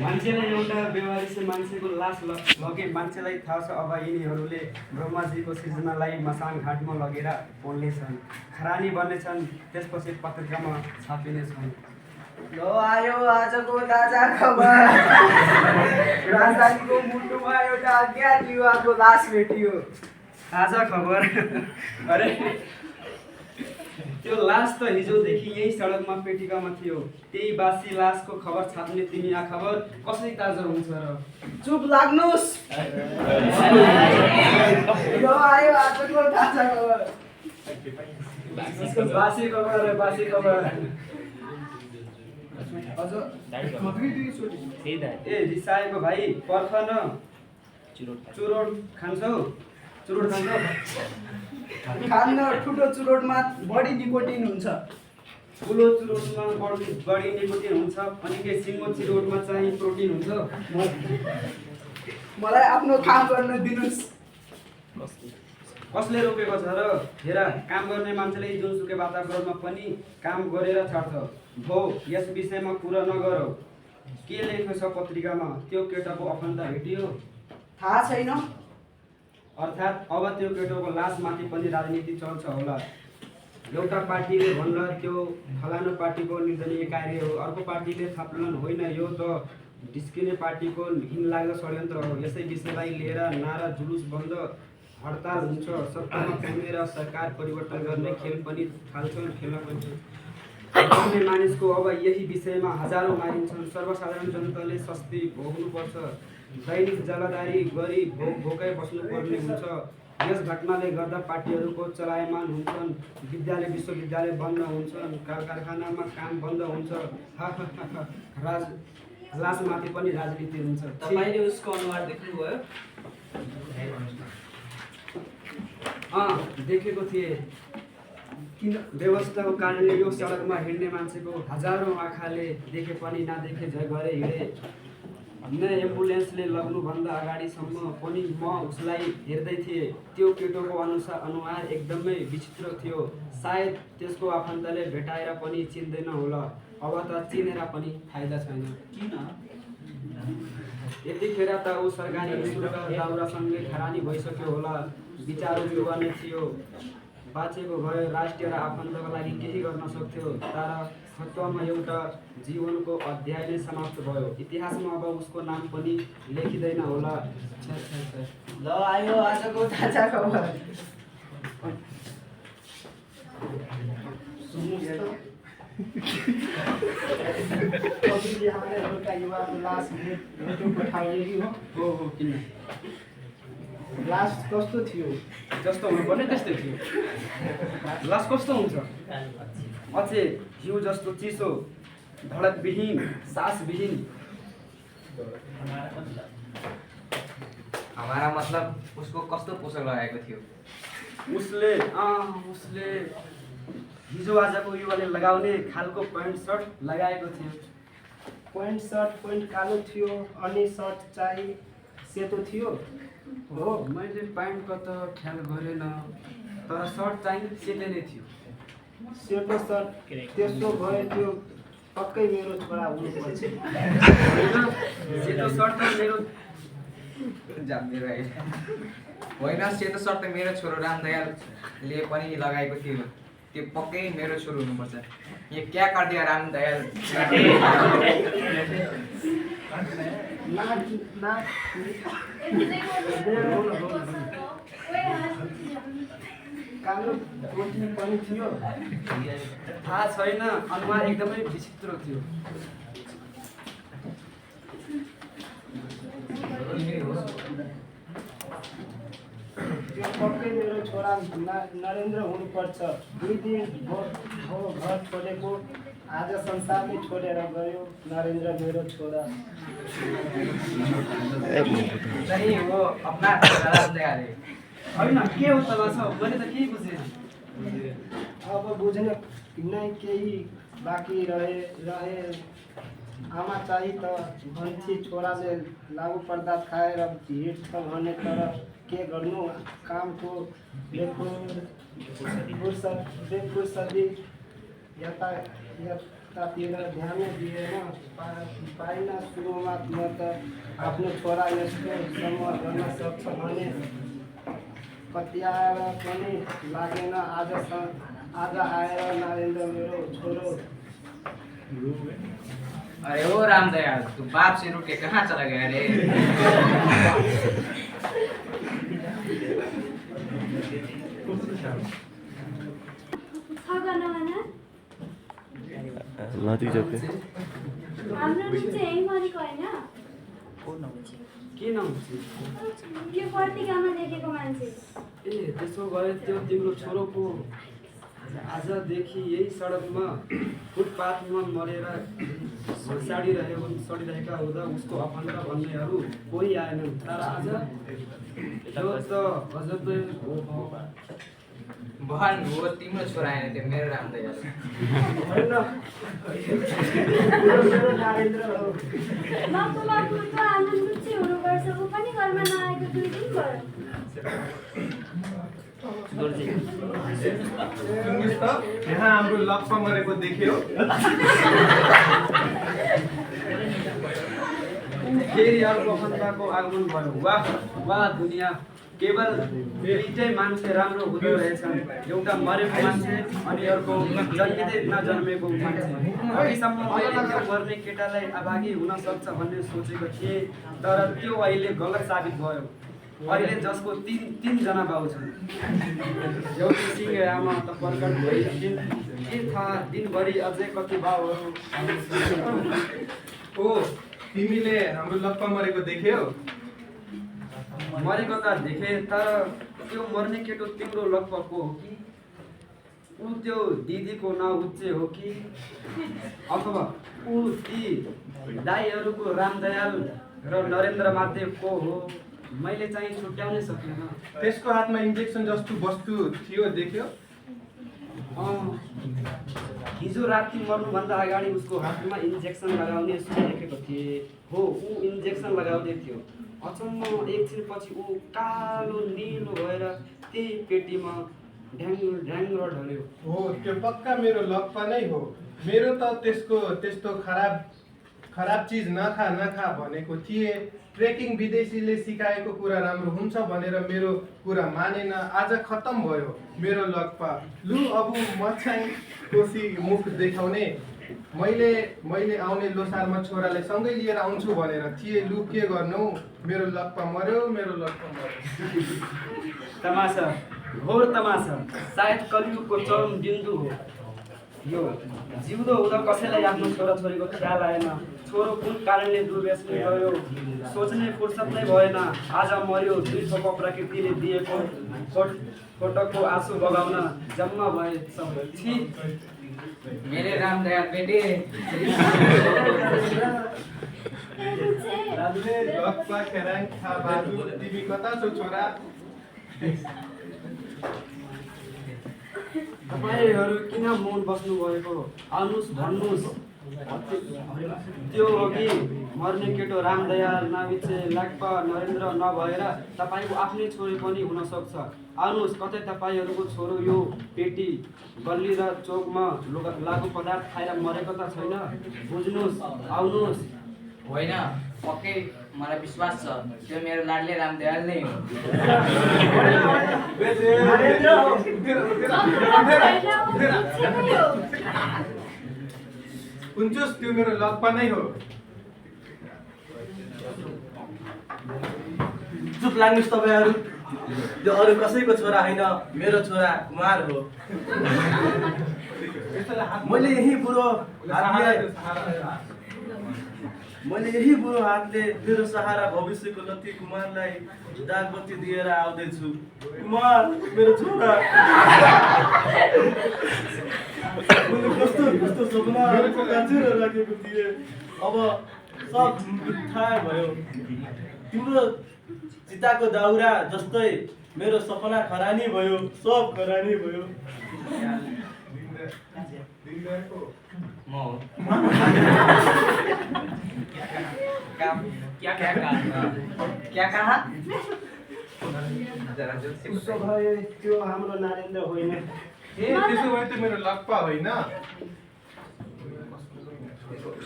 मान्छेलाई एउटा व्यवहारिक मान्छेको लास लगे मान्छेलाई थाहा छ अब यिनीहरूले ब्रह्माजीको सृजनालाई मसान घाटमा लगेर पोल्नेछन्, खरानी बन्नेछन्, त्यसपछि पत्रिकामा छापिनेछन्। ल आयो आजको ताजा खबर। राजधानीको मुटुमा एउटा अज्ञात युवाको लास भेटियो। ताजा खबर? अरे त्यो लास त हिजोदेखि यही सडकमा पेटिकामा थियो। त्यही बासी लासको खबर छाप्ने तिमी खबर कसरी ताजा हुन्छ र? चुप लाग्नुस्। ल आयो आजको ताजा खबर। बासी खबर, बासी खबर। ए रिसाएको भाइ पर्ख न। चुरोट खान्छौ? चुरोट खान्छौ? खान्न, ठुलो चुरोटमा बढी निकोटिन हुन्छ। ठुलो चुरोटमा बढी निकोटिन हुन्छ अनि के सिङ्गो चुरोटमा चाहिँ प्रोटिन हुन्छ? मलाई आफ्नो काम गर्न दिनुस्। कसले रोकेको छ र? हेर, काम गर्ने मान्छेले जुनसुकै वातावरणमा पनि काम गरेर छाड्छ। भो यस विषयमा कुरा नगरौ। के लेखेको छ पत्रिकामा? त्यो केटाको अफन्त भेटियो? थाहा छैन। अर्थात् अब त्यो केटाको लासमाथि पनि राजनीति चल्छ होला। एउटा पार्टीले भन्ला त्यो फलानु पार्टीको निर्दलीय कार्य हो, अर्को पार्टीले थप्लन होइन, यो त डिस्किने पार्टीको घिनलाग्दो षड्यन्त्र हो। यसै विषयलाई लिएर नारा जुलुस बन्द हडताल हुन्छ। सत्तामा पुगेर सरकार परिवर्तन गर्ने खेल पनि थाल्छन् खेल्न पनि। गर्ने मानिसको अब यही विषयमा हजारौँ मारिन्छन्। सर्वसाधारण जनताले सस्ती भोग्नुपर्छ। दैनिक जलादारी गरी भोकै बस्नुपर्ने हुन्छ। यस घटनाले गर्दा पार्टीहरूको चलायमान हुन्छन्, विद्यालय विश्वविद्यालय बन्द हुन्छन्, कारखानामा काम बन्द हुन्छ। लासमाथि पनि राजनीति हुन्छ। तपाईले उसको अनुहार देख्नुभयो? देखेको थिएँ। किन व्यवस्थाको कारणले यो सडकमा हिँड्ने मान्छेको हजारौँ आँखाले देखे पनि नदेखे झै गरे हिँडे। न एम्बुलेन्सले लग्नुभन्दा अगाडिसम्म पनि म उसलाई हेर्दै थिएँ। त्यो केटोको अनुहार एकदमै विचित्र थियो। सायद त्यसको आफन्तले भेटाएर पनि चिन्दैन होला। अब त चिनेर पनि फाइदा छैन। किन? यतिखेर त ऊ सरकारी स्कुलका दाउरासँगै खरानी भइसक्यो होला। विचारो युवा नै थियो। बाँचेको भए राष्ट्रिय र आफन्तको लागि केही गर्न सक्थ्यो। तर सत्वमा एउटा जीवनको अध्याय नै समाप्त भयो। इतिहासमा अब उसको नाम पनि लेखिँदैन होला। ल आयो आजको ताजा खबर। एउटा युवाको लास भेटेको ठाउँ यही हो। हो किन? लास कस्तो थियो? जस्तो हुनुपर्ने त्यस्तै थियो। लास कस्तो हुन्छ? अझै हिउँ जस्तो चिसो, धडकविहीन, सासविहीन। हमारा मतलब उसको कस्तो पोसाक लगाएको थियो? उसले हिजो आजको युवाले लगाउने खालको प्यान्ट सर्ट लगाएको थियो। प्यान्ट कालो थियो अनि सर्ट चाहिँ सेतो थियो। हो, मैले प्यान्टको त ख्याल गरेन, तर सर्ट चाहिँ सेतै नै थियो। सेतो सर्ट? त्यसो भए त्यो पक्कै मेरो छोरा हुनुपर्छ। सेतो सर्ट त मेरो होइन, सेतो सर्ट त मेरो छोरो रामदयालले पनि लगाएको थियो। त्यो पक्कै मेरो छोरो हुनुपर्छ। यो क्या कर दिया रामदयाल? कालो टोपी पनि थियो। थाहा छैन, अनुहार एकदमै विचित्र थियो। त्यो पक्कै मेरो छोरा नरेन्द्र हुनुपर्छ। 2 दिन हो घर छोडेको, आज संसारमै छोडेर गयो नरेन्द्र मेरो छोरा। नहीं, वो अपना रामदयाल है। होइन, के हो तमासा? मैले त केही बुझेन। अब बुझ्न नै केही बाँकी रहे। आमा चाहिँ त भन्थे छोराले लागु पदार्थ खाएर हिँड्छ भने, तर के गर्नु, कामको बेफुर्सदी यता यतातिर ध्यान दिएन पाइन सुरुमा म त आफ्नो छोरा यस्तोसम्म गर्न सक्छ भने कतियाएर पनि लागेन। आज आएर नरेन्द्र मेरो छोरो। अरे ओ रामदयाल, तू बाप से रूठ के कहाँ चला गया रे? हाम्रो रुम चाहिँ यही मरेको होइन? के नहुन्छ? यो पत्रिकामा लेखेको मान्छे। ए त्यसो भए त्यो तिम्रो छोरोको आजदेखि यही सडकमा फुटपाथमा मरेर सडिरहेका हुँदा उसको आफन्त भन्नेहरू कोही आएनन्। तर आज यो त गजबै हो। भन हो तिम्रो छोरा आएन त्यो मेरो रामदयाल। होइन मेरो नरेन्द्र हो। बाबु त आनन्द चाहिँ हुनुपर्छ। ऊ पनि घरमा नआएको 2 दिन भयो। सुन्नुहोस् त, यहाँ हाम्रो लक्ष्य मरेको देख्यो। फेरि अर्को आफन्तको आगमन भयो। वाह वाह दुनियाँ, केवल दुईटै मान्छे राम्रो हुँदो रहेछन्। एउटा मरेको मान्छे अनि अर्को जन्मिँदै नजन्मेको मान्छे। अहिलेसम्म मैले त्यो मर्ने केटालाई अभागी हुन सक्छ भन्ने सोचेको थिएँ, तर त्यो अहिले गलत साबित भयो। अहिले जसको तीनजना बाउ छन्, एउटी सिंह आमा त प्रकट भइदिन्। के थाहा दिनभरि अझै कति बाउहरू ओ, तिमीले हाम्रो लक्ष्य मरेको देख्यौ? मरेको त देखे, तर त्यो मर्ने केटो तिम्रो लक्ष्यको हो कि ऊ त्यो दिदीको नउच्चे हो कि अथवा ऊ ती दाईहरूको रामदयाल र नरेन्द्र मध्ये को हो? मैले चाहिँ छुट्याउनै सकिनँ। त्यसको हातमा इन्जेक्सन जस्तो वस्तु थियो, देख्यो? हिजो राति मर्नुभन्दा अगाडि उसको हातमा इन्जेक्सन लगाउने सुनेको थिएँ। हो, ऊ इन्जेक्सन लगाउँदै थियो। अचम्म एकछिनपछि ऊ कालो निलो भएर त्यही पेटीमा ढ्याङ ढल्यो। हो, त्यो पक्का मेरो लक्ष्य नै हो। मेरो त त्यस्तो खराब चिज नखा भनेको थिएँ। ट्रेकिङ विदेशीले सिकाएको कुरा राम्रो हुन्छ भनेर मेरो कुरा मानेन। आज खत्तम भयो मेरो लक्ष्य। लु अब म चाहिँ कोसी मुख देखाउने। मैले आउने लोसारमा छोरालाई सँगै लिएर आउँछु भनेर थिएँ। लु के गर्नु, मेरो लक्ष्य मर्यो। तमासा, घोर तमासा, सायद कलियुगको चरम बिन्दु हो यो। जिउँदो हुँदा कसैलाई आफ्नो छोराछोरीको ख्याल आएन। छोरो कुन कारणले दुर्व्यसनी गयो सोच्ने फुर्सद नै भएन। आज मर्यो। 2 थोपा प्रकृतिले दिएको फोटोको आँसु बगाउन जम्मा भए छी। मेरे रामदयाल बेटे, लक्ष्य खेराङ खा बाजु, तिमी कता छौ छोरा? तपाईँहरू किन मौन बस्नु भएको? आउनुहोस्, भन्नुहोस्। त्यो हो कि मर्ने केटो रामदयाल नविचे लाक्पा नरेन्द्र नभएर तपाईँको आफ्नै छोरी पनि हुन सक्छ। आउनुहोस्, कतै तपाईँहरूको छोरो यो पेटी गल्ली र चोकमा लागु पदार्थ खाएर मरेको त छैन? बुझ्नुहोस्, आउनुहोस्। होइन, पक्कै मलाई विश्वास छ त्यो मेरो लाडले रामदयाल नै हो। कुञ्चुस, त्यो मेरो लक्ष्य नै हो। चुप लाग्नुहोस् तपाईँहरू। यो अरू कसैको छोरा होइन, मेरो छोरा कुमार हो। मैले यही बुढो हातले मेरो सहारा भविष्यको लती कुमारलाई दागबत्ती दिएर आउँदैछु। कुमार मेरो छोरा। मैले कस्तो सपना काटेर राखेको थिएँ, अब सब मिथ्या भयो। तिम्रो चिताको दाउरा जस्तै मेरो सपना खरानी भयो, सब खरानी भयो। क्या कहा? उसो भए त्यो हाम्रो नरेन्द्र होइन। ए, त्यसो भए त मेरो लक्ष्य होइन।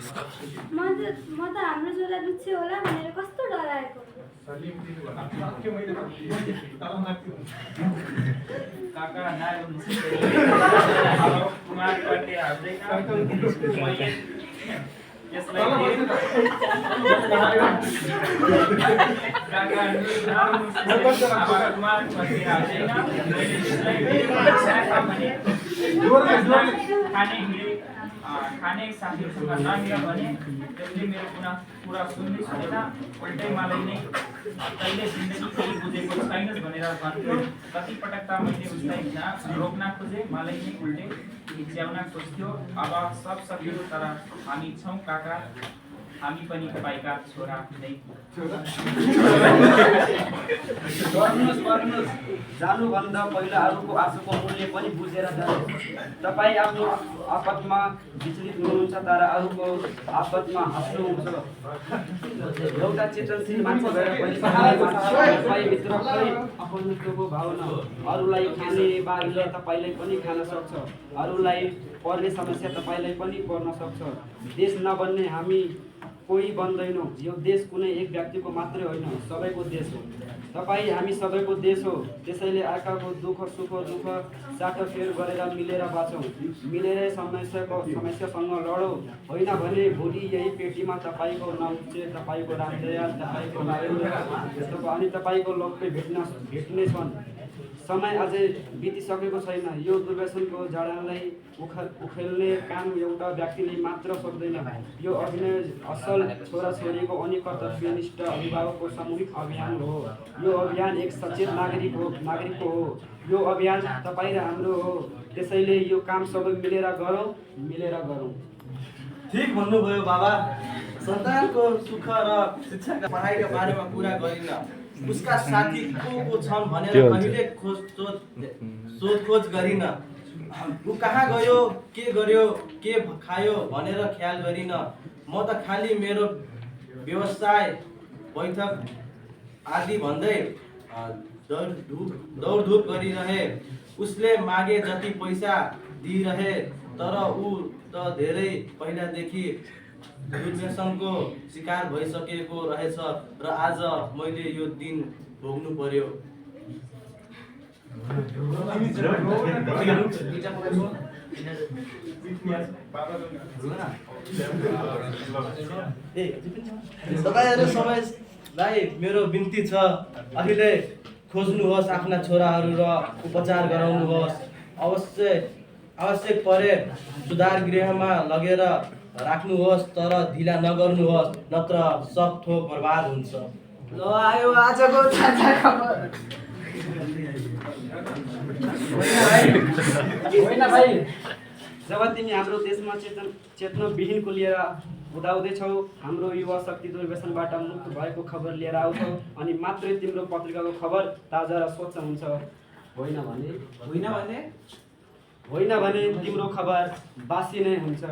म त हाम्रो छोरा दुच्छे होला भनेर कस्तो डराएको। काका नागुन्छ अब कुमार कटे हाल्दैन मैले यसलाई काका कुमार कटे हाल्दैन मैले यसलाई खाने साथीहरूसँग नमिल्यो भने त्यसले मेरो कुरा सुन्दै सुनेन उल्टै मलाई नै तैँले जिन्दगी केही बुझेको छैनस् भनेर भन्थ्यो। कतिपटक त मैले उसलाई रोक्न खोजेँ, मलाई नै उल्टै च्याउन खोज्थ्यो। अब सब सक्यो तर हामी छौँ काका, हामी पनि तपाईँका छोरा नै। गर्नुहोस् जानुभन्दा पहिला अरूको आँसुको मूल्य पनि बुझेर जानुहोस्। तपाईँ आफ्नो आपतमा विचलित हुनुहुन्छ तर अरूको आपतमा हाँस्नुहुन्छ। एउटा चेतनशील मान्छे भएर पनि तपाईँभित्र खै अपनत्वको भावना, अरूलाई खाने बाघले तपाईँलाई पनि खान सक्छ, अरूलाई पर्ने समस्या तपाईँलाई पनि पर्न सक्छ। देश नबन्ने हामी कोही बन्दैनौँ। यो देश कुनै एक व्यक्तिको मात्रै होइन, सबैको देश हो। तपाईँ हामी सबैको देश हो। त्यसैले अर्काको दुःख सुख दुःख साटोफेर गरेर मिलेर बाँचौँ, मिलेरै समस्यासँग लडौँ। होइन भने भोलि यही पेटीमा तपाईँको नौचे, तपाईँको रामदयाल, तपाईँको नरेन्द्र अनि तपाईँको लोकप्रिय भेट्नेछन्। समय अझै बितिसकेको छैन। यो दुर्व्यसनको जडालाई उखेल्ने काम एउटा व्यक्तिले मात्र सक्दैन। यो अभिनय असल छोराछोरीको अनि कर्तव्यनिष्ठ अभिभावकको सामूहिक अभियान हो। यो अभियान एक सचेत नागरिकको हो। यो अभियान तपाईँ र हाम्रो हो। त्यसैले यो काम सबै मिलेर गरौँ। ठीक भन्नुभयो बाबा। सन्तानको सुख र शिक्षाका पढाइका बारेमा कुरा गरिन। उसका साथी को छन् भनेर कहिले सोधखोज गरिन। ऊ कहाँ गयो, के गर्यो, के खायो भनेर ख्याल गरिन। म त खालि मेरो व्यवसाय, बैठक आदि भन्दै दौडधुप गरिरहे। उसले मागे जति पैसा दिइरहे, तर ऊ त धेरै पहिलादेखि दुर्व्यसनको शिकार भइसकेको रहेछ र आज मैले यो दिन भोग्नु पर्यो। तपाईँहरू सबैलाई मेरो बिन्ती छ, अहिले खोज्नुहोस् आफ्ना छोराहरू र उपचार गराउनुहोस्। आवश्यक परे सुधार गृहमा लगेर राख्नुहोस्, तर ढिला नगर्नुहोस्, नत्र सब थोक बर्बाद हुन्छ। ल आयो आजको ताजा खबर। होइन भाइ, जब तिमी हाम्रो देशमा चेतनाविहीनको लिएर उदाउँदैछौ, हाम्रो युवा शक्ति दुर्व्यसनबाट मुक्त भएको खबर लिएर आउँछौ, अनि मात्रै तिम्रो पत्रिकाको खबर ताजा र स्वच्छ हुन्छ। होइन भने तिम्रो खबर बासी नै हुन्छ।